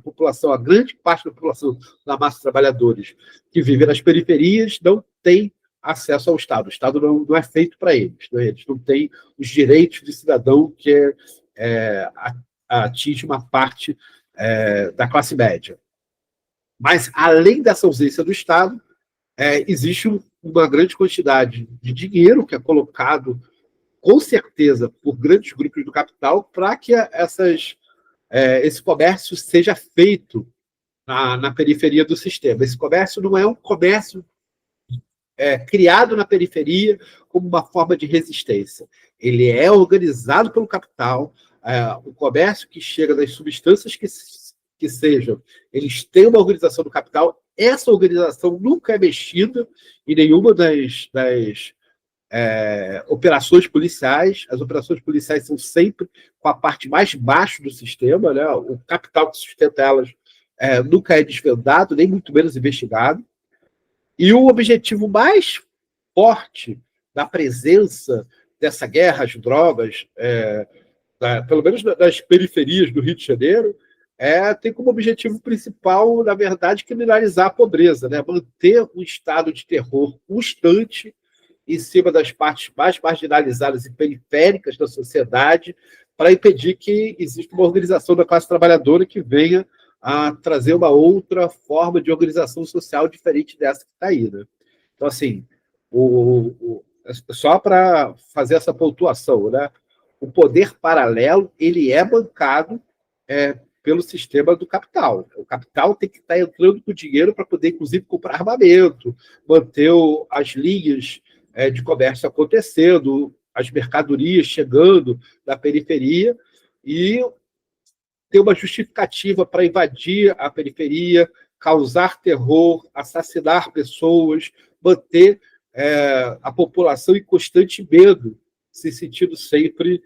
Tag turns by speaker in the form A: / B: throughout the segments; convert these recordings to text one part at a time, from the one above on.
A: população, a grande parte da população da massa de trabalhadores que vive nas periferias não tem acesso ao Estado. O Estado não é feito para eles, né? Eles não têm os direitos de cidadão que atinge uma parte da classe média. Mas, além dessa ausência do Estado, existe uma grande quantidade de dinheiro que é colocado, com certeza, por grandes grupos do capital para que esse comércio seja feito na periferia do sistema. Esse comércio não é um comércio criado na periferia como uma forma de resistência. Ele é organizado pelo capital, o comércio que chega das substâncias que sejam, eles têm uma organização do capital, essa organização nunca é mexida em nenhuma das operações policiais. As operações policiais são sempre com a parte mais baixa do sistema, né? O capital que sustenta elas nunca é desvendado, nem muito menos investigado. E o objetivo mais forte da presença dessa guerra às drogas, pelo menos nas periferias do Rio de Janeiro, tem como objetivo principal, na verdade, criminalizar a pobreza, né? Manter um estado de terror constante em cima das partes mais marginalizadas e periféricas da sociedade, para impedir que exista uma organização da classe trabalhadora que venha a trazer uma outra forma de organização social diferente dessa que está aí, né? Então, assim, só para fazer essa pontuação, né? O poder paralelo, ele é bancado pelo sistema do capital. O capital tem que estar entrando com dinheiro para poder, inclusive, comprar armamento, manter as linhas de comércio acontecendo, as mercadorias chegando na periferia, e ter uma justificativa para invadir a periferia, causar terror, assassinar pessoas, manter a população em constante medo, se sentindo sempre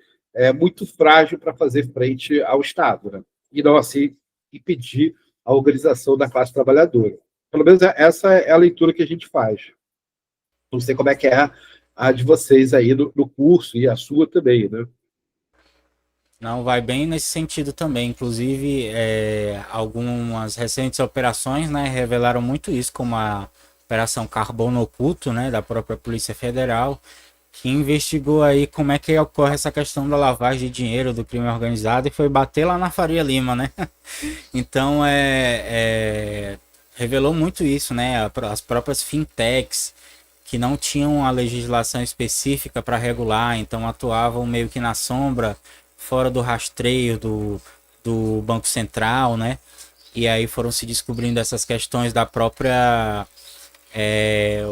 A: muito frágil para fazer frente ao Estado, né? E não assim impedir a organização da classe trabalhadora. Pelo menos essa é a leitura que a gente faz. Não sei como é que é a de vocês aí no curso, e a sua também, né?
B: Não, vai bem nesse sentido também. Inclusive, algumas recentes operações, né, revelaram muito isso, como a Operação Carbono Oculto, né, da própria Polícia Federal, que investigou aí como é que ocorre essa questão da lavagem de dinheiro do crime organizado e foi bater lá na Faria Lima, né? Então, revelou muito isso, né? As próprias fintechs que não tinham a legislação específica para regular, então atuavam meio que na sombra, fora do rastreio do Banco Central, né? E aí foram se descobrindo essas questões da própria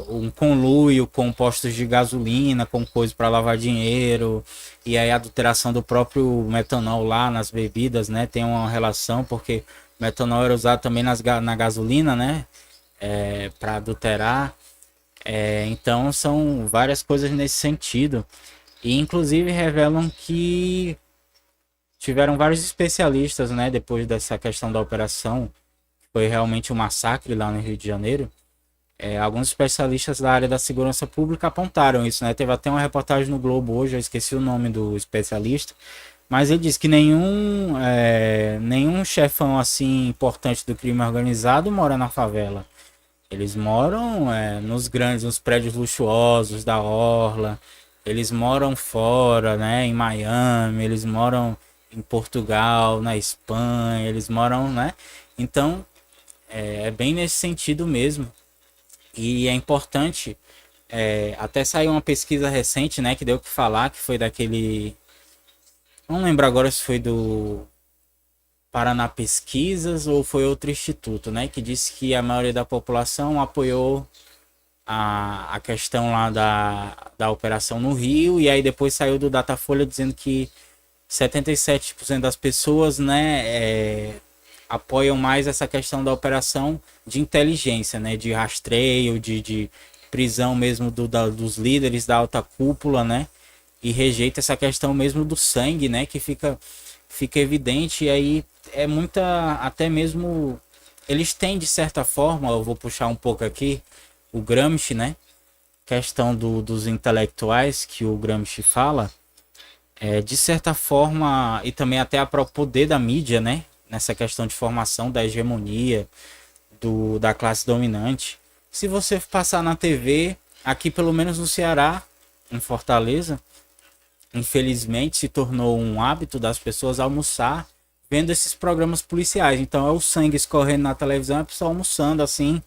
B: um conluio com postos de gasolina, com coisa para lavar dinheiro, e aí a adulteração do próprio metanol lá nas bebidas, né? Tem uma relação, porque o metanol era usado também na gasolina, né? Para adulterar. Então são várias coisas nesse sentido. E inclusive revelam que tiveram vários especialistas, né? Depois dessa questão da operação, foi realmente um massacre lá no Rio de Janeiro. Alguns especialistas da área da segurança pública apontaram isso, né? Teve até uma reportagem no Globo hoje, eu esqueci o nome do especialista, mas ele disse que nenhum chefão assim importante do crime organizado mora na favela. Eles moram nos prédios luxuosos da Orla, eles moram fora, né? Em Miami, eles moram em Portugal, na Espanha, eles moram, né? Então, é bem nesse sentido mesmo. E é importante, até saiu uma pesquisa recente, né, que deu o que falar, que foi daquele, não lembro agora se foi do Paraná Pesquisas ou foi outro instituto, né, que disse que a maioria da população apoiou a questão lá da operação no Rio, e aí depois saiu do Datafolha dizendo que 77% das pessoas, né, apoiam mais essa questão da operação de inteligência, né, de rastreio, de prisão mesmo dos líderes da alta cúpula, né, e rejeita essa questão mesmo do sangue, né, que fica evidente. E aí é muita, até mesmo, eles têm de certa forma, eu vou puxar um pouco aqui, o Gramsci, né, questão dos intelectuais que o Gramsci fala, de certa forma, e também até o poder da mídia, né, nessa questão de formação da hegemonia da classe dominante. Se você passar na TV, aqui pelo menos no Ceará, em Fortaleza, infelizmente se tornou um hábito das pessoas almoçar vendo esses programas policiais. Então é o sangue escorrendo na televisão, a pessoa almoçando assim,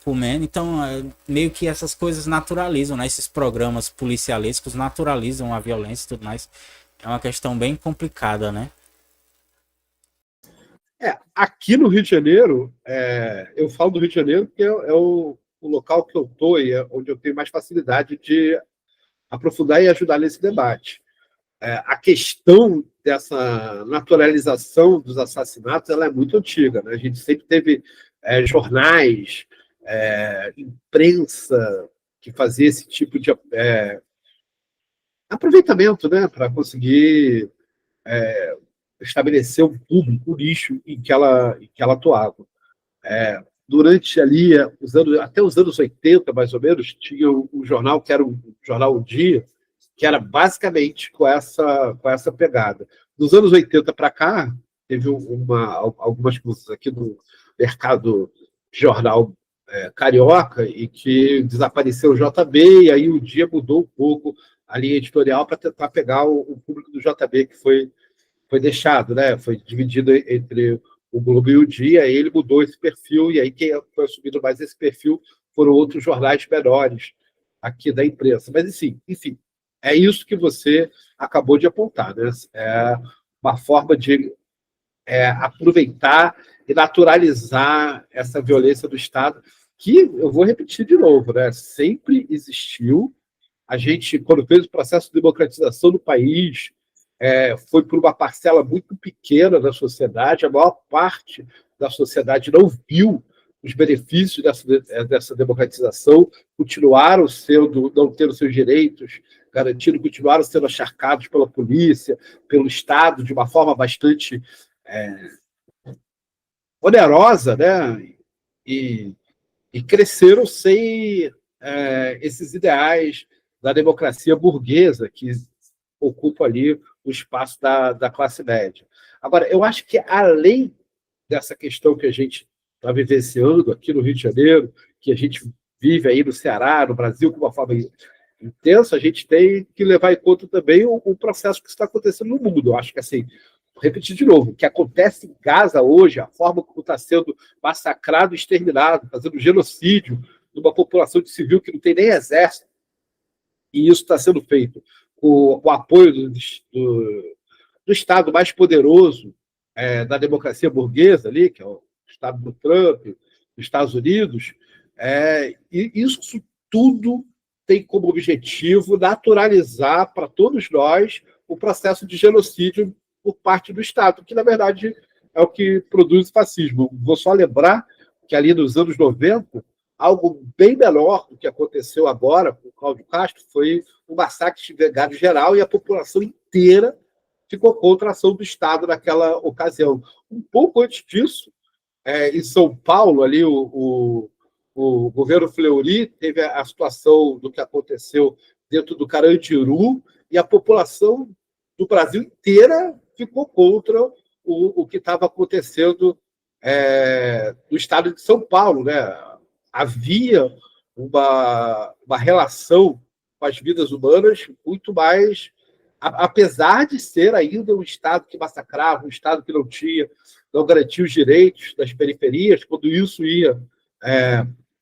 B: comendo. Então meio que essas coisas naturalizam, né? Esses programas policialescos naturalizam a violência e tudo mais. É uma questão bem complicada, né?
A: Aqui no Rio de Janeiro, eu falo do Rio de Janeiro porque é o local que eu estou e é onde eu tenho mais facilidade de aprofundar e ajudar nesse debate. A questão dessa naturalização dos assassinatos ela é muito antiga, né? A gente sempre teve jornais, imprensa que fazia esse tipo de aproveitamento, né, para conseguir estabelecer um público, um nicho em que ela atuava. Durante ali, até os anos 80, mais ou menos, tinha um jornal que era o jornal O Dia, que era basicamente com essa pegada. Dos anos 80 para cá, teve algumas coisas aqui no mercado de jornal carioca e que desapareceu o JB, e aí o Dia mudou um pouco a linha editorial para tentar pegar o público do JB que foi deixado, né? Foi dividido entre o Globo e o Dia, e ele mudou esse perfil, e aí quem foi assumindo mais esse perfil foram outros jornais menores aqui da imprensa. Mas, enfim, é isso que você acabou de apontar, né? É uma forma de aproveitar e naturalizar essa violência do Estado, que, eu vou repetir de novo, né? Sempre existiu. A gente, quando fez o processo de democratização do país, foi por uma parcela muito pequena da sociedade, a maior parte da sociedade não viu os benefícios dessa democratização, continuaram não tendo seus direitos garantidos, continuaram sendo acharcados pela polícia, pelo Estado, de uma forma bastante onerosa, né? E cresceram sem esses ideais da democracia burguesa que ocupa ali o espaço da classe média. Agora, eu acho que, além dessa questão que a gente está vivenciando aqui no Rio de Janeiro, que a gente vive aí no Ceará, no Brasil, de uma forma intensa, a gente tem que levar em conta também o processo que está acontecendo no mundo. Eu acho que, assim, vou repetir de novo, o que acontece em Gaza hoje, a forma como está sendo massacrado e exterminado, fazendo genocídio de uma população de civil que não tem nem exército, e isso está sendo feito com o apoio do Estado mais poderoso da democracia burguesa ali, que é o Estado do Trump, dos Estados Unidos, e isso tudo tem como objetivo naturalizar para todos nós o processo de genocídio por parte do Estado, que, na verdade, é o que produz o fascismo. Vou só lembrar que ali nos anos 90, algo bem menor do que aconteceu agora com o Cláudio Castro foi o massacre de Vigário Geral, e a população inteira ficou contra a ação do Estado naquela ocasião. Um pouco antes disso, em São Paulo, ali o governo Fleury teve a situação do que aconteceu dentro do Carandiru, e a população do Brasil inteira ficou contra o que estava acontecendo no estado de São Paulo, né? Havia uma relação com as vidas humanas muito mais, apesar de ser ainda um Estado que massacrava, um Estado que não garantia os direitos das periferias, quando isso ia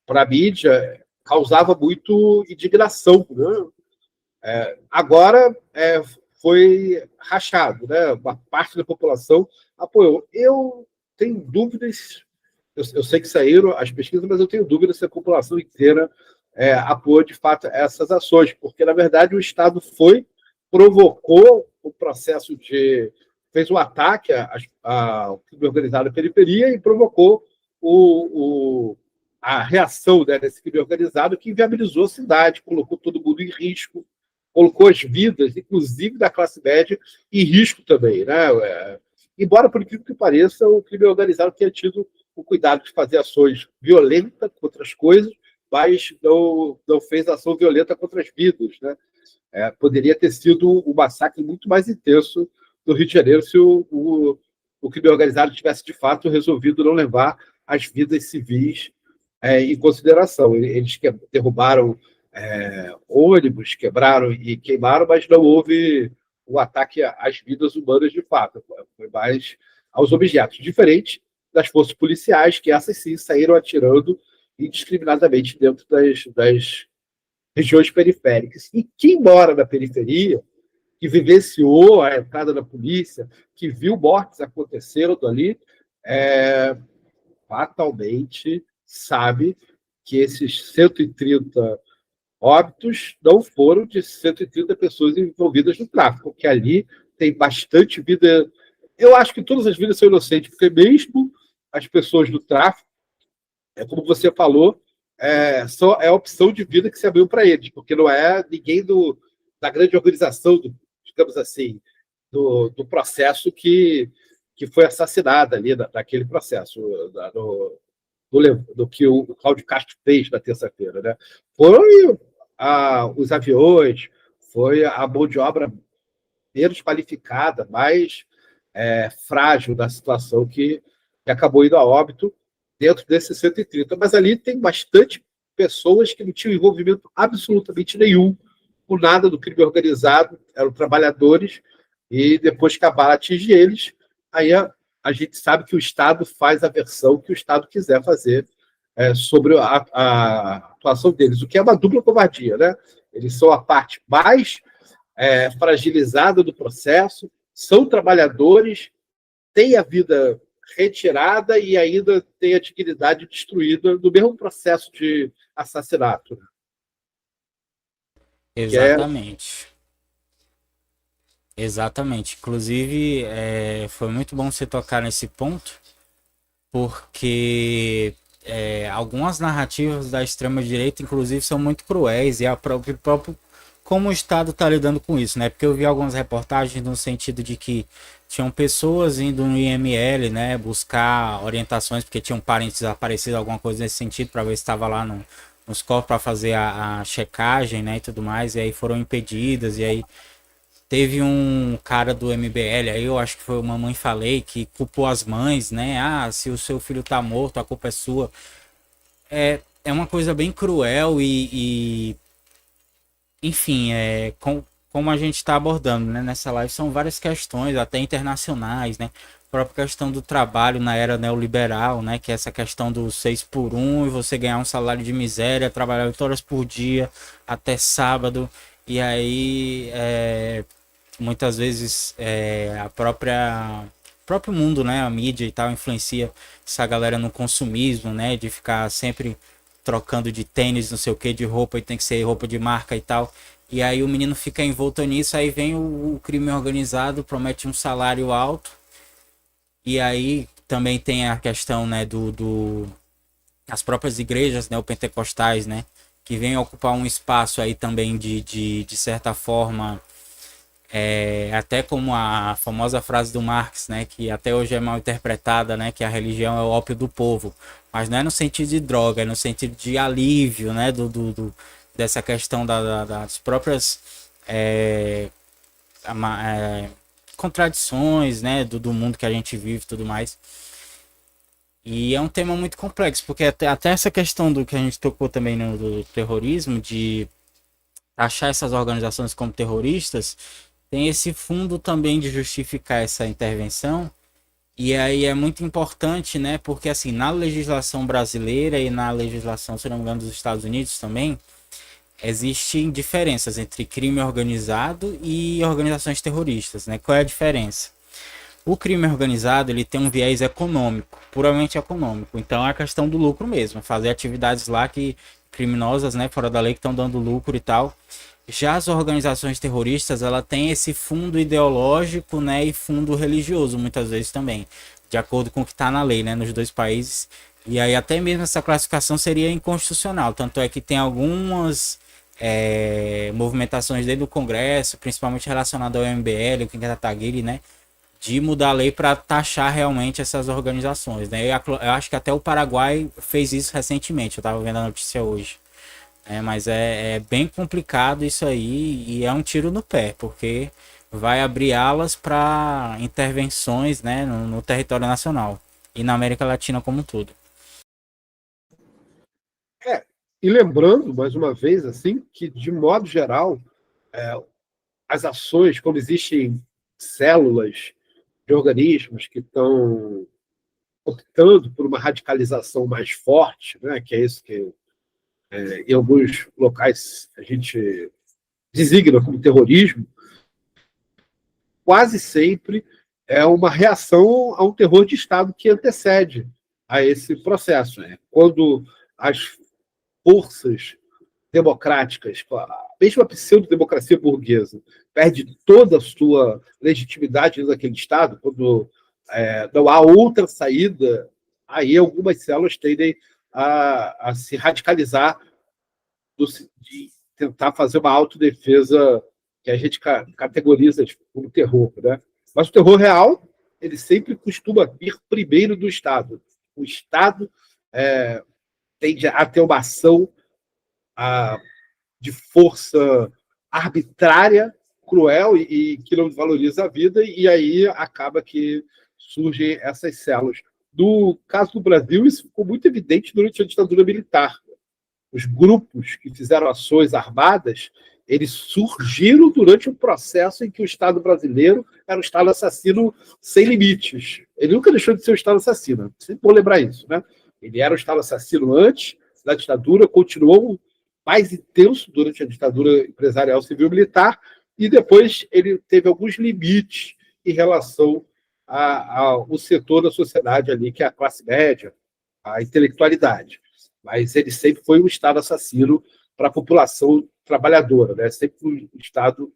A: para a mídia, causava muito indignação, né? Agora foi rachado, né? Uma parte da população apoiou. Eu tenho dúvidas. Eu sei que saíram as pesquisas, mas eu tenho dúvida se a população inteira apoia, de fato, essas ações, porque, na verdade, o Estado provocou o processo fez um ataque ao crime organizado da periferia e provocou a reação, né, desse crime organizado, que inviabilizou a cidade, colocou todo mundo em risco, colocou as vidas, inclusive da classe média, em risco também, né? Embora, por incrível que pareça, o crime organizado tenha tido o cuidado de fazer ações violentas contra as coisas, mas não fez ação violenta contra as vidas, né? Poderia ter sido um massacre muito mais intenso no Rio de Janeiro se o o crime organizado tivesse, de fato, resolvido não levar as vidas civis em consideração. Eles derrubaram ônibus, quebraram e queimaram, mas não houve o ataque às vidas humanas de fato, foi mais aos objetos, diferente das forças policiais, que essas sim saíram atirando indiscriminadamente dentro das regiões periféricas. E quem mora na periferia, que vivenciou a entrada da polícia, que viu mortes acontecendo ali, fatalmente sabe que esses 130 óbitos não foram de 130 pessoas envolvidas no tráfico, porque ali tem bastante vida. Eu acho que todas as vidas são inocentes, porque mesmo as pessoas do tráfico, como você falou, só é a opção de vida que se abriu para eles, porque não é ninguém da grande organização, digamos assim, do processo que foi assassinada ali, daquele processo, do que o Cláudio Castro fez na terça-feira. Né? Foi os aviões, foi a mão de obra menos qualificada, mais frágil da situação que acabou indo a óbito dentro desses 130. Mas ali tem bastante pessoas que não tinham envolvimento absolutamente nenhum com nada do crime organizado, eram trabalhadores, e depois que a bala atinge eles, aí a gente sabe que o Estado faz a versão que o Estado quiser fazer sobre a atuação deles, o que é uma dupla covardia. Né? Eles são a parte mais fragilizada do processo, são trabalhadores, têm a vida retirada e ainda têm a dignidade destruída no mesmo processo de assassinato.
B: Exatamente. Exatamente. Inclusive, foi muito bom você tocar nesse ponto, porque algumas narrativas da extrema-direita, inclusive, são muito cruéis, e a próprio como o Estado está lidando com isso, né? Porque eu vi algumas reportagens no sentido de que tinham pessoas indo no IML, né, buscar orientações, porque tinham parentes desaparecidos, alguma coisa nesse sentido, para ver se estava lá nos corpos para fazer a checagem, né, e tudo mais, e aí foram impedidas, e aí teve um cara do MBL, aí eu acho que foi o Mamãe Falei, que culpou as mães, né, se o seu filho tá morto, a culpa é sua. É uma coisa bem cruel enfim, como a gente está abordando, né, nessa live, são várias questões, até internacionais, né? A própria questão do trabalho na era neoliberal, né? Que é essa questão do 6 por 1 e você ganhar um salário de miséria, trabalhar 8 horas por dia até sábado. E aí, muitas vezes, próprio mundo, né? A mídia e tal, influencia essa galera no consumismo, né? De ficar sempre trocando de tênis, não sei o que, de roupa, e tem que ser roupa de marca e tal. E aí o menino fica envolto nisso, aí vem o crime organizado, promete um salário alto. E aí também tem a questão, né, as próprias igrejas, né, o pentecostais, né, que vem ocupar um espaço aí também de certa forma, até como a famosa frase do Marx, né, que até hoje é mal interpretada, né, que a religião é o ópio do povo, mas não é no sentido de droga, é no sentido de alívio, né, dessa questão das próprias contradições, né, do mundo que a gente vive e tudo mais. E é um tema muito complexo, porque até essa questão do que a gente tocou também do terrorismo, de achar essas organizações como terroristas, tem esse fundo também de justificar essa intervenção. E aí é muito importante, né? Porque assim, na legislação brasileira e na legislação, se não me engano, dos Estados Unidos também, existem diferenças entre crime organizado e organizações terroristas, né? Qual é a diferença? O crime organizado, ele tem um viés econômico, puramente econômico. Então é a questão do lucro mesmo, fazer atividades lá que criminosas, né, fora da lei, que estão dando lucro e tal. Já as organizações terroristas, ela tem esse fundo ideológico, né, e fundo religioso, muitas vezes também, de acordo com o que está na lei, né, nos dois países. E aí até mesmo essa classificação seria inconstitucional, tanto é que tem algumas movimentações dentro do Congresso, principalmente relacionado ao MBL, o Kim Kataguiri, né, de mudar a lei para taxar realmente essas organizações, né. Eu acho que até o Paraguai fez isso recentemente, eu estava vendo a notícia hoje. Mas é bem complicado isso aí, e é um tiro no pé, porque vai abrir alas para intervenções, né, no território nacional e na América Latina como um todo.
A: E lembrando, mais uma vez, assim, que, de modo geral, as ações, como existem células de organismos que estão optando por uma radicalização mais forte, né, que é isso que em alguns locais a gente designa como terrorismo, quase sempre é uma reação a um terror de Estado que antecede a esse processo. Né? Quando as forças democráticas, mesmo a pseudo-democracia burguesa, perde toda a sua legitimidade naquele Estado, quando não há outra saída, aí algumas células tendem a se radicalizar, de tentar fazer uma autodefesa que a gente categoriza como terror. Né? Mas o terror real, ele sempre costuma vir primeiro do Estado. O Estado tende a ter uma ação de força arbitrária, cruel e que não valoriza a vida, e aí acaba que surgem essas células. No caso do Brasil, isso ficou muito evidente durante a ditadura militar. Os grupos que fizeram ações armadas, eles surgiram durante um processo em que o Estado brasileiro era um Estado assassino sem limites. Ele nunca deixou de ser um Estado assassino, sempre vou lembrar isso, né? Ele era um Estado assassino antes da ditadura, continuou mais intenso durante a ditadura empresarial civil-militar, e depois ele teve alguns limites em relação ao setor da sociedade ali, que é a classe média, a intelectualidade. Mas ele sempre foi um Estado assassino para a população trabalhadora, né? Sempre foi um Estado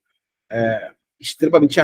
A: extremamente